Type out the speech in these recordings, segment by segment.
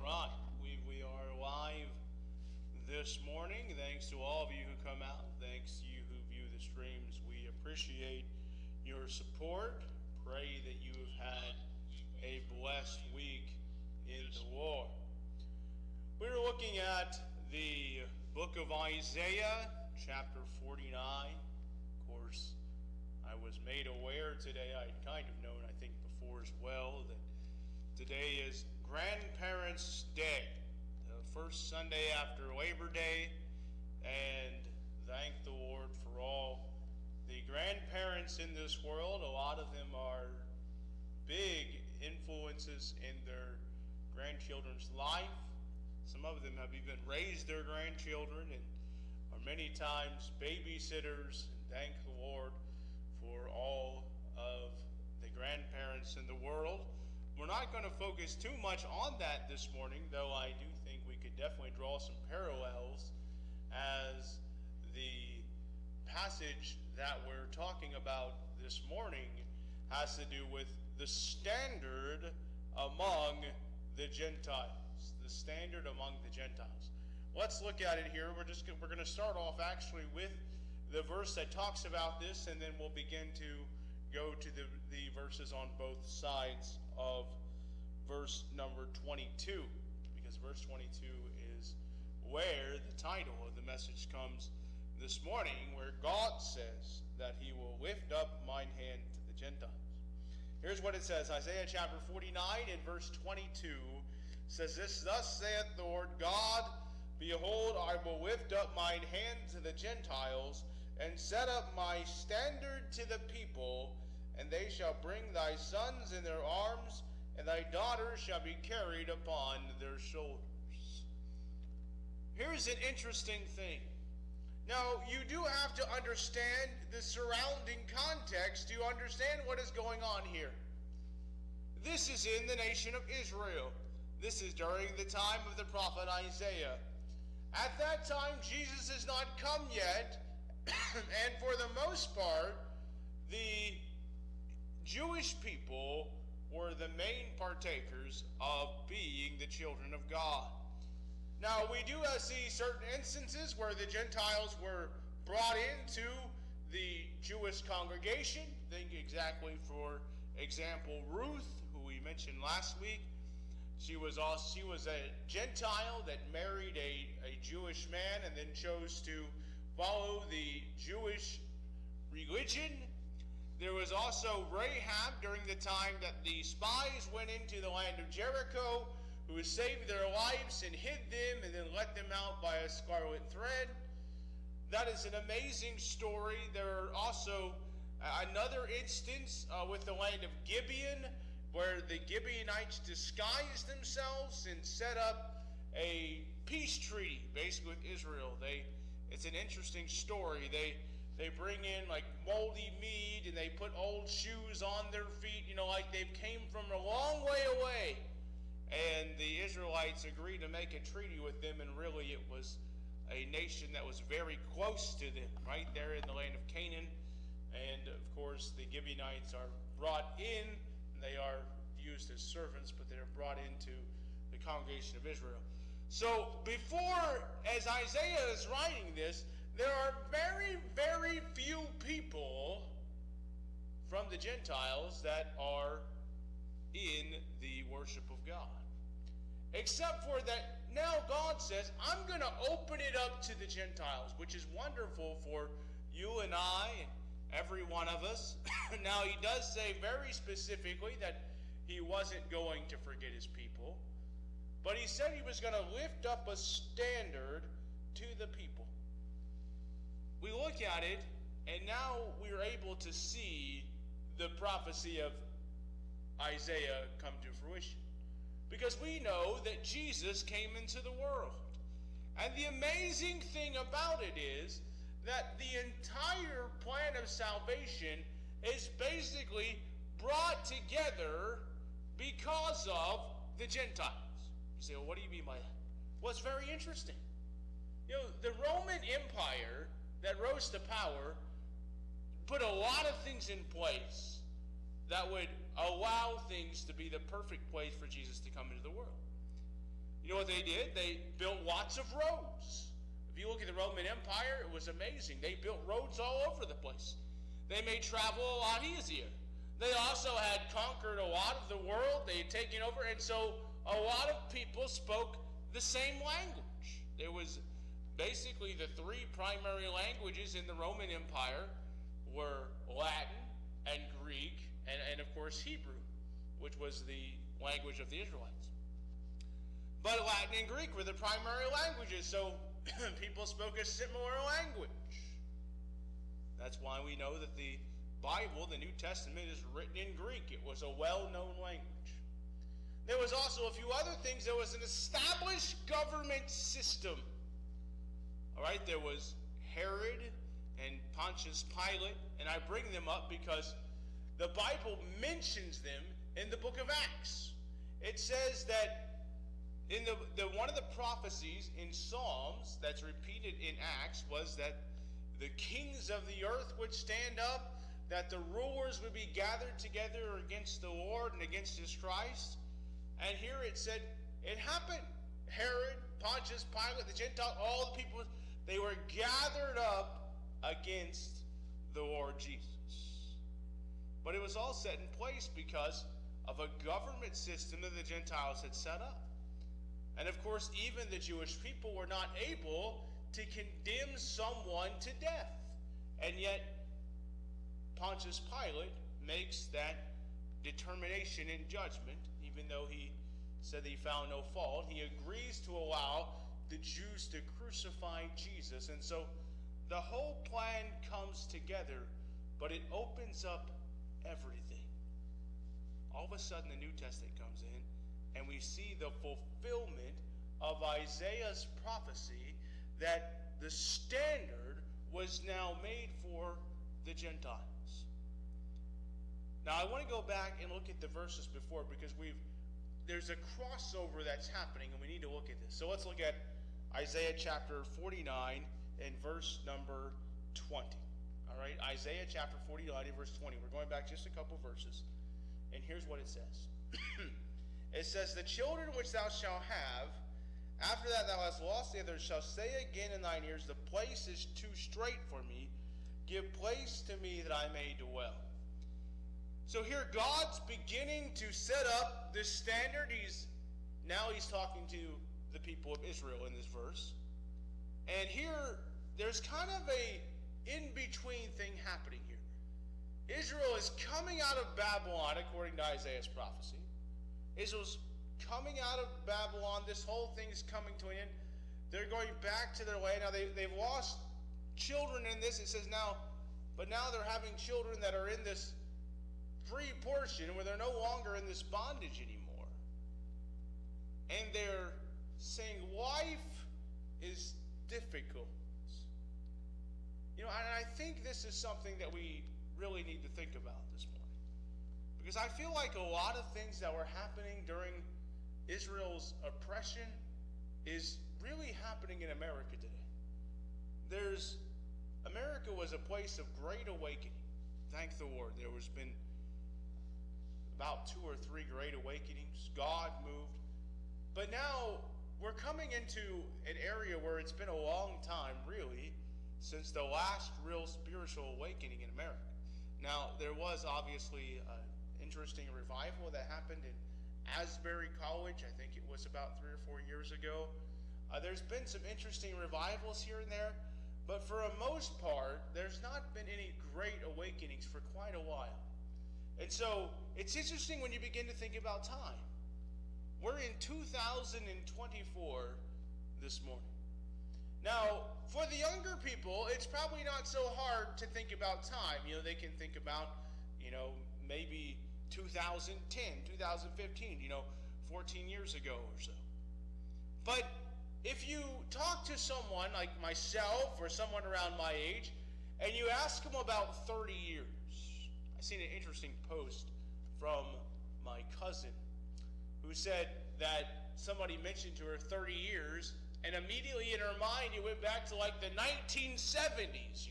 right, we are live this morning. Thanks to all of you who come out. Thanks to you who view the streams. We appreciate your support. Pray that you have had a blessed week in the Lord. We're looking at the book of Isaiah, chapter 49. Of course, I was made aware today, I'd kind of known, I think, before as well, that today is Grandparents' Day, the first Sunday after Labor Day, and thank the Lord for all the grandparents in this world. A lot of them are big influences in their grandchildren's life. Some of them have even raised their grandchildren and are many times babysitters, and thank the Lord for all of the grandparents in the world. We're not going to focus too much on that this morning, though I do think we could definitely draw some parallels, as the passage that we're talking about this morning has to do with the standard among the Gentiles. The standard among the Gentiles. Let's look at it here. We're going to start off actually with the verse that talks about this, and then we'll begin to go to the verses on both sides of verse number 22, because verse 22 is where the title of the message comes this morning, where God says that he will lift up mine hand to the Gentiles. Here's what it says. Isaiah chapter 49 and verse 22 says this: Thus saith the Lord God, Behold, I will lift up mine hand to the Gentiles, and set up my standard to the people, and they shall bring thy sons in their arms, and thy daughters shall be carried upon their shoulders. Here's an interesting thing. Now, you do have to understand the surrounding context to understand what is going on here. This is in the nation of Israel. This is during the time of the prophet Isaiah. At that time, Jesus has not come yet, and for the most part, the Jewish people were the main partakers of being the children of God. Now, we do see certain instances where the Gentiles were brought into the Jewish congregation. Think exactly, for example, Ruth, who we mentioned last week. She was a Gentile that married a Jewish man and then chose to follow the Jewish religion. There was also Rahab during the time that the spies went into the land of Jericho, who saved their lives and hid them and then let them out by a scarlet thread. That is an amazing story. There are also another instance with the land of Gibeon, where the Gibeonites disguised themselves and set up a peace treaty, basically, with Israel. It's an interesting story. They bring in like moldy meat, and they put old shoes on their feet, like they've came from a long way away. And the Israelites agreed to make a treaty with them, and really it was a nation that was very close to them, right there in the land of Canaan. And of course, the Gibeonites are brought in. They are used as servants, but they're brought into the congregation of Israel. So before, as Isaiah is writing this, there are very, very few people from the Gentiles that are in the worship of God. Except for that, now God says, I'm going to open it up to the Gentiles, which is wonderful for you and I and every one of us. Now, he does say very specifically that he wasn't going to forget his people, but he said he was going to lift up a standard to the people. We look at it, and now we're able to see the prophecy of Isaiah come to fruition. Because we know that Jesus came into the world. And the amazing thing about it is that the entire plan of salvation is basically brought together because of the Gentiles. You say, well, what do you mean by that? Well, it's very interesting. The Roman Empire that rose to power put a lot of things in place that would allow things to be the perfect place for Jesus to come into the world. You know what they did? They built lots of roads. If you look at the Roman Empire, it was amazing. They built roads all over the place. They made travel a lot easier. They also had conquered a lot of the world. They had taken over, and so a lot of people spoke the same language. There was basically the three primary languages in the Roman Empire were Latin and Greek and of course Hebrew, which was the language of the Israelites. But Latin and Greek were the primary languages, so people spoke a similar language. That's why we know that the Bible, the New Testament, is written in Greek. It was a well-known language. There was also a few other things. There was an established government system. All right, there was Herod and Pontius Pilate, and I bring them up because the Bible mentions them in the book of Acts. It says that in the one of the prophecies in Psalms that's repeated in Acts was that the kings of the earth would stand up, that the rulers would be gathered together against the Lord and against his Christ. And here it said it happened. Herod, Pontius Pilate, the Gentiles, all the people, they were gathered up against the Lord Jesus. But it was all set in place because of a government system that the Gentiles had set up. And of course, even the Jewish people were not able to condemn someone to death. And yet, Pontius Pilate makes that determination in judgment, even though he said that he found no fault. He agrees to allow the Jews to crucify Jesus. And so the whole plan comes together, but it opens up everything. All of a sudden, the New Testament comes in, and we see the fulfillment of Isaiah's prophecy that the standard was now made for the Gentiles. Now, I want to go back and look at the verses before because there's a crossover that's happening, and we need to look at this. So let's look at Isaiah chapter 49 and verse number 20. All right, Isaiah chapter 49 and verse 20. We're going back just a couple verses, and here's what it says. It says, "The children which thou shalt have, after that thou hast lost the others, shall say again in thine ears, the place is too strait for me. Give place to me that I may dwell." So here God's beginning to set up this standard. He's talking to the people of Israel in this verse. And here there's kind of a in-between thing happening here. Israel is coming out of Babylon according to Isaiah's prophecy. Israel's coming out of Babylon. This whole thing's coming to an end. They're going back to their land. Now they've lost children in this. It says now they're having children that are in this free portion where they're no longer in this bondage anymore. And they're saying life is difficult. You know, and I think this is something that we really need to think about this morning. Because I feel like a lot of things that were happening during Israel's oppression is really happening in America today. America was a place of great awakening. Thank the Lord. There has been about 2 or 3 great awakenings. God moved. But now we're coming into an area where it's been a long time, really, since the last real spiritual awakening in America. Now, there was obviously an interesting revival that happened in Asbury College. I think it was about 3 or 4 years ago. There's been some interesting revivals here and there, but for the most part, there's not been any great awakenings for quite a while. And so, it's interesting when you begin to think about time. We're in 2024 this morning. Now, for the younger people, it's probably not so hard to think about time. You know, they can think about, maybe 2010, 2015, 14 years ago or so. But if you talk to someone like myself or someone around my age, and you ask them about 30 years, I seen an interesting post from my cousin who said that somebody mentioned to her 30 years, and immediately in her mind it went back to like the 1970s,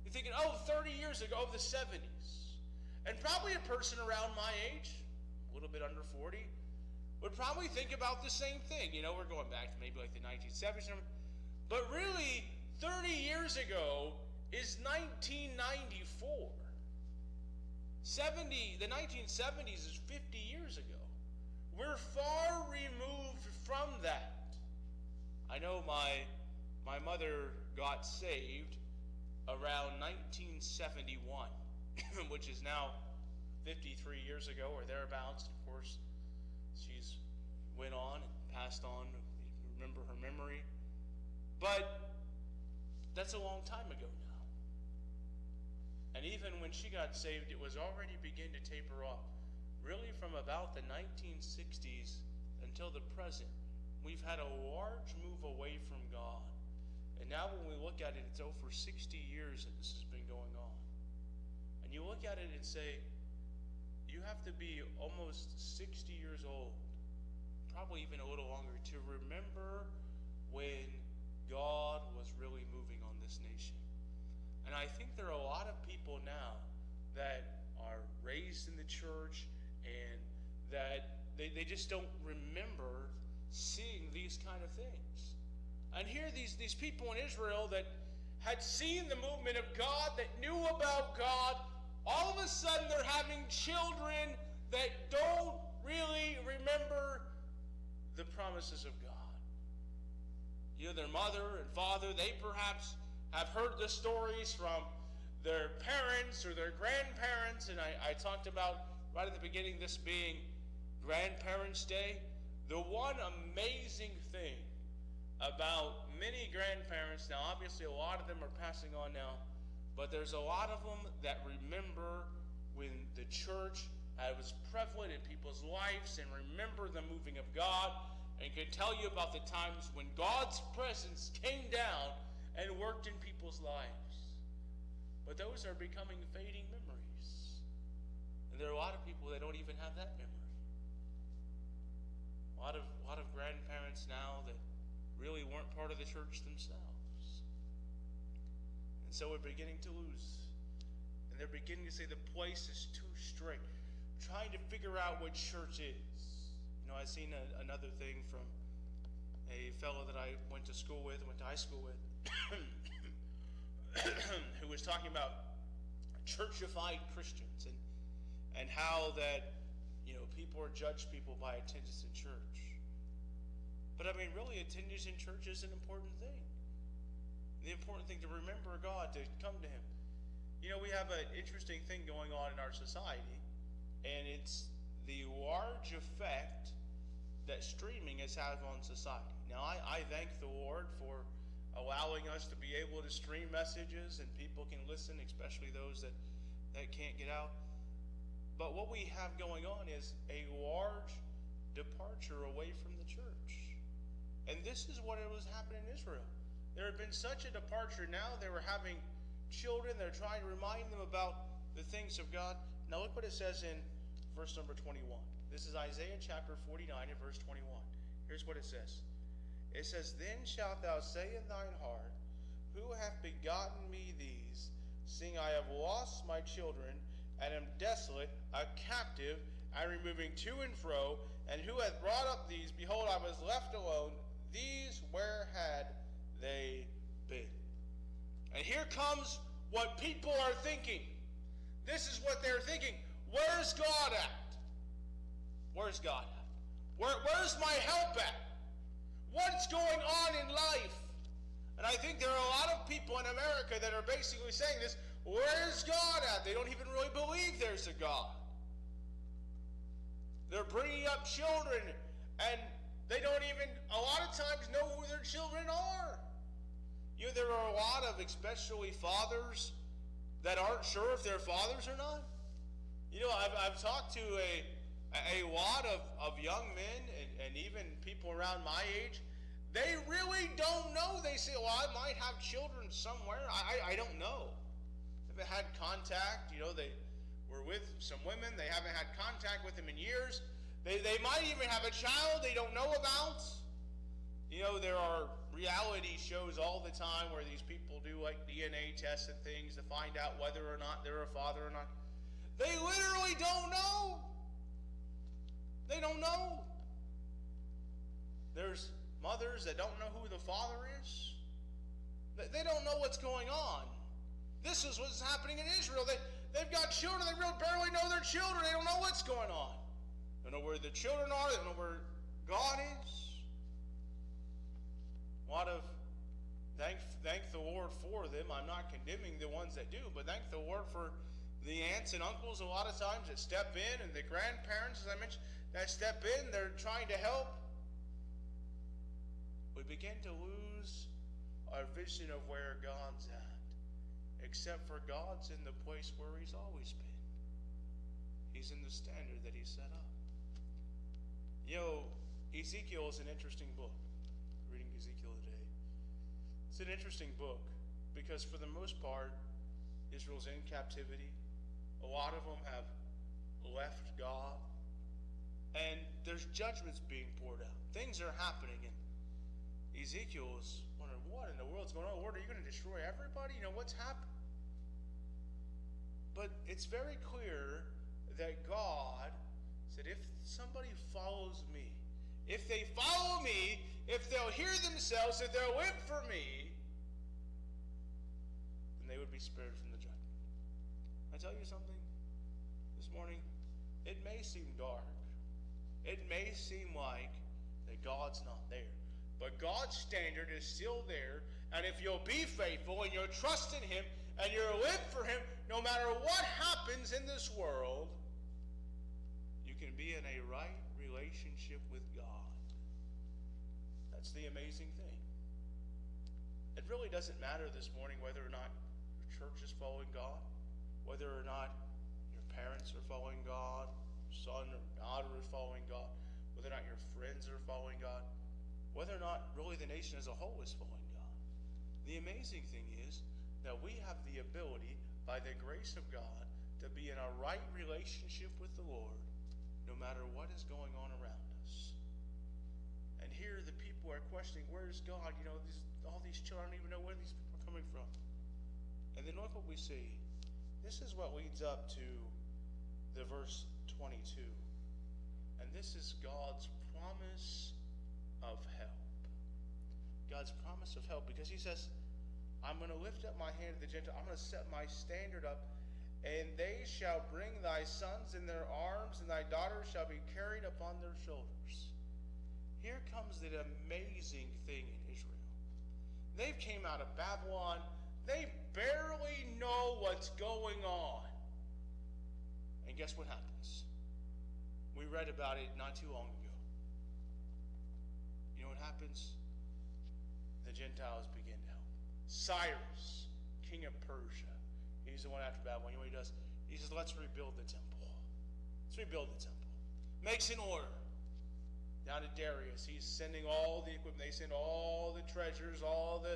You're thinking, 30 years ago, the 70s. And probably a person around my age, a little bit under 40, would probably think about the same thing. We're going back to maybe like the 1970s. But really, 30 years ago is 1994. The 1970s is 50 years ago. We're far removed from that. I know my mother got saved around 1971, which is now 53 years ago or thereabouts. Of course, she's went on and passed on. Remember her memory. But that's a long time ago now. And even when she got saved, it was already beginning to taper off. Really from about the 1960s until the present, we've had a large move away from God. And now when we look at it, it's over 60 years that this has been going on. And you look at it and say, you have to be almost 60 years old, probably even a little longer, to remember when God was really moving on this nation. And I think there are a lot of people now that are raised in the church and that they just don't remember seeing these kind of things. And here these people in Israel that had seen the movement of God, that knew about God, all of a sudden they're having children that don't really remember the promises of God. Their mother and father, they perhaps have heard the stories from their parents or their grandparents, and I talked about right at the beginning this being Grandparents' Day. The one amazing thing about many grandparents, now obviously a lot of them are passing on now, but there's a lot of them that remember when the church was prevalent in people's lives and remember the moving of God, and can tell you about the times when God's presence came down and worked in people's lives. But those are becoming fading memories. And there are a lot of people that don't even have that memory. A lot of grandparents now that really weren't part of the church themselves. And so we're beginning to lose. And they're beginning to say the place is too strict, trying to figure out what church is. I seen another thing from a fellow that I went to high school with, who was talking about churchified Christians and how that, people judge people by attendance in church. But really attendance in church is an important thing. The important thing to remember God, to come to Him. We have an interesting thing going on in our society, and it's the large effect that streaming has had on society. Now, I thank the Lord for allowing us to be able to stream messages and people can listen, especially those that can't get out. But what we have going on is a large departure away from the church. And this is what it was happening in Israel. There had been such a departure. Now they were having children. They're trying to remind them about the things of God. Now look what it says in verse number 21. This is Isaiah chapter 49 and verse 21. Here's what it says. It says, "Then shalt thou say in thine heart, Who hath begotten me these, seeing I have lost my children, and am desolate, a captive, and removing to and fro, and who hath brought up these? Behold, I was left alone. These where had they been?" And here comes what people are thinking. This is what they're thinking. Where's God at? Where's God at? Where's my help at? What's going on in life? And I think there are a lot of people in America that are basically saying this. Where's God at? They don't even really believe there's a God. They're bringing up children, and they don't even, a lot of times, know who their children are. There are a lot of, especially fathers, that aren't sure if they're fathers or not. I've talked to a lot of young men and even people around my age. They really don't know. They say, well, I might have children somewhere. I don't know. They haven't had contact. They were with some women. They haven't had contact with them in years. They might even have a child they don't know about. There are reality shows all the time where these people do like DNA tests and things to find out whether or not they're a father or not. They literally don't know. They don't know. mothers that don't know who the father is. They don't know what's going on. This is what's happening in Israel. They've got children. They barely know their children. They don't know what's going on. They don't know where the children are. They don't know where God is. A lot of thank the Lord for them. I'm not condemning the ones that do, but thank the Lord for the aunts and uncles a lot of times that step in, and the grandparents, as I mentioned, that step in. They're trying to help. We begin to lose our vision of where God's at, except for God's in the place where He's always been. He's in the standard that He set up. You know, Ezekiel is an interesting book. Reading Ezekiel today. It's an interesting book because for the most part, Israel's in captivity. A lot of them have left God. And there's judgments being poured out. Things are happening. And Ezekiel is wondering, what in the world's going on? Lord, are you going to destroy everybody? You know, what's happened? But it's very clear that God said, if somebody follows me, if they follow me, if they'll hear themselves, if they'll live for me, then they would be spared from the judgment. I tell you something this morning, it may seem dark. It may seem like that God's not there. But God's standard is still there. And if you'll be faithful and you'll trust in Him and you'll live for Him, no matter what happens in this world, you can be in a right relationship with God. That's the amazing thing. It really doesn't matter this morning whether or not your church is following God, whether or not your parents are following God, son or daughter is following God, whether or not your friends are following God, whether or not really the nation as a whole is following God. The amazing thing is that we have the ability, by the grace of God, to be in a right relationship with the Lord, no matter what is going on around us. And here the people are questioning, where's God? You know, all these children, I don't even know where these people are coming from. And then look what we see. This is what leads up to the verse 22. And this is God's promise of help. God's promise of help, because He says, I'm going to lift up my hand to the Gentiles. I'm going to set my standard up, and they shall bring thy sons in their arms, and thy daughters shall be carried upon their shoulders. Here comes the amazing thing in Israel. They've came out of Babylon. They barely know what's going on. And guess what happens? We read about it not too long ago. You know what happens? The Gentiles begin to help. Cyrus, king of Persia, he's the one after Babylon. You know what he does? He says, let's rebuild the temple. Let's rebuild the temple. Makes an order. Down to Darius, he's sending all the equipment. They send all the treasures, all the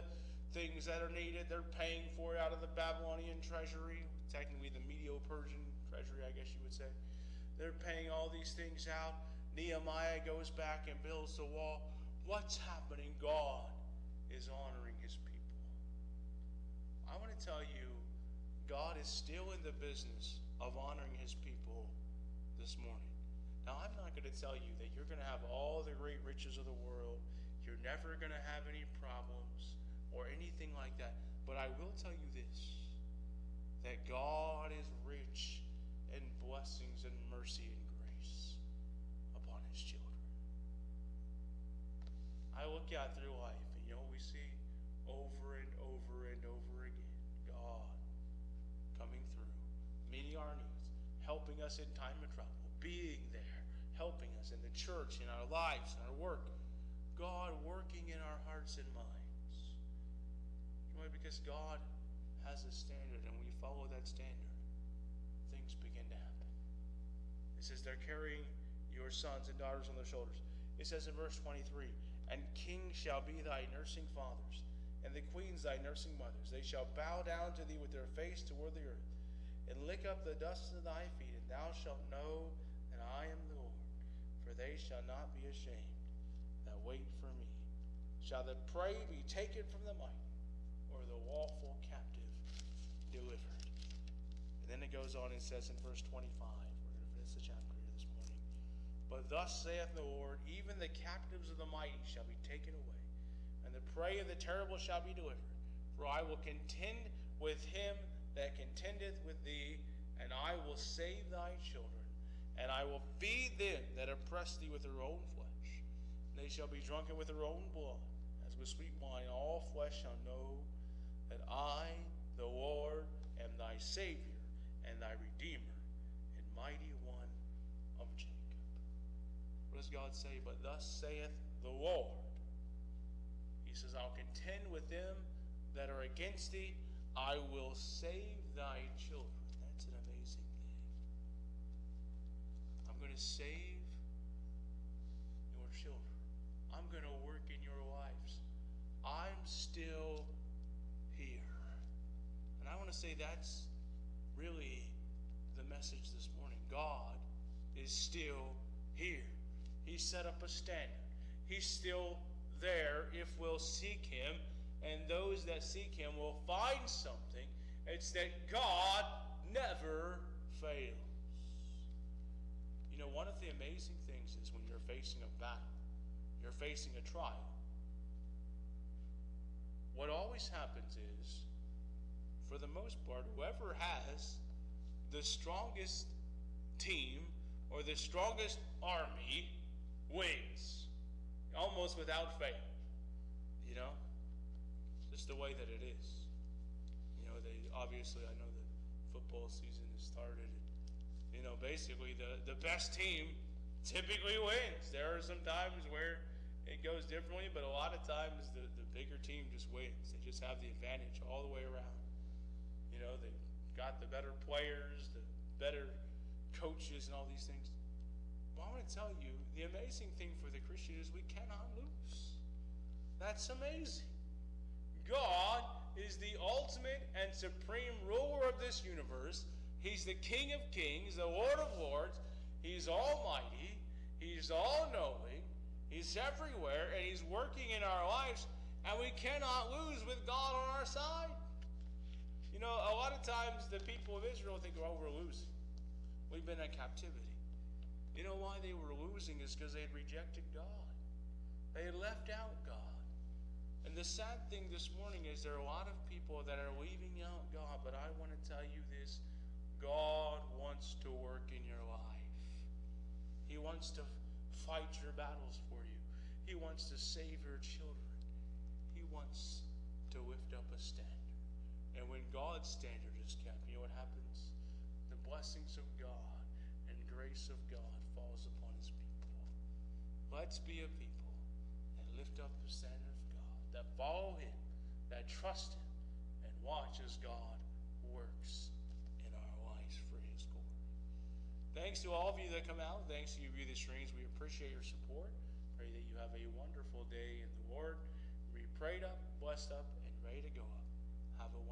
things that are needed. They're paying for it out of the Babylonian treasury. Technically the Medo-Persian treasury, I guess you would say. They're paying all these things out. Nehemiah goes back and builds the wall. What's happening? God is honoring His people. I want to tell you, God is still in the business of honoring His people this morning. Now, I'm not going to tell you that you're going to have all the great riches of the world. You're never going to have any problems or anything like that. But I will tell you this, that God is rich in blessings and mercy and grace upon His children. I look out through life, and you know what we see over and over and over again? God coming through, meeting our needs, helping us in time of trouble, being there, helping us in the church, in our lives, in our work. God working in our hearts and minds. You know why? Because God has a standard, and when you follow that standard, things begin to happen. It says they're carrying your sons and daughters on their shoulders. It says in verse 23, and kings shall be thy nursing fathers, and the queens thy nursing mothers. They shall bow down to thee with their face toward the earth, and lick up the dust of thy feet, and thou shalt know that I am the Lord. For they shall not be ashamed that wait for me. Shall the prey be taken from the mighty, or the lawful captive delivered? And then it goes on and says in verse 25, we're going to finish the chapter here this morning. But But thus saith the Lord, even the captives of the mighty shall be taken away, and the prey of the terrible shall be delivered. For I will contend with him that contendeth with thee, and I will save thy children, and I will feed them that oppress thee with their own flesh. And they shall be drunken with their own blood, as with sweet wine. All flesh shall know that I, the Lord, am thy Savior, and thy Redeemer, and mighty one of Jacob. What does God say? But thus saith the Lord. He says, I'll contend with them that are against thee. I will save thy children. That's an amazing thing. I'm going to save your children. I'm going to work in your lives. I'm still here. And I want to say that's really the message this morning. God is still here. He set up a standard. He's still there if we'll seek him. And those that seek him will find something. It's that God never fails. You know, one of the amazing things is when you're facing a battle, you're facing a trial, what always happens is, for the most part, whoever has the strongest team or the strongest army wins, almost without fail. You know? Just the way that it is. You know, obviously, I know that football season has started. You know, basically, the best team typically wins. There are some times where it goes differently, but a lot of times the bigger team just wins. They just have the advantage all the way around. You know, they've got the better players, the better coaches, and all these things. Well, I want to tell you, the amazing thing for the Christian is we cannot lose. That's amazing. God is the ultimate and supreme ruler of this universe. He's the King of kings, the Lord of lords. He's almighty. He's all-knowing. He's everywhere, and he's working in our lives, and we cannot lose with God on our side. You know, a lot of times the people of Israel think, well, we're losing. We've been in captivity. You know why they were losing is because they had rejected God. They had left out God. And the sad thing this morning is there are a lot of people that are leaving out God, but I want to tell you this. God wants to work in your life. He wants to fight your battles for you. He wants to save your children. He wants to lift up a standard. And when God's standard is kept, you know what happens? The blessings of God and grace of God falls upon his people. Let's be a people that lift up the standard of God, that follow him, that trust him, and watch as God works in our lives for his glory. Thanks to all of you that come out. Thanks to you view the streams. We appreciate your support. Pray that you have a wonderful day in the Lord. Be prayed up, blessed up, and ready to go up. Have a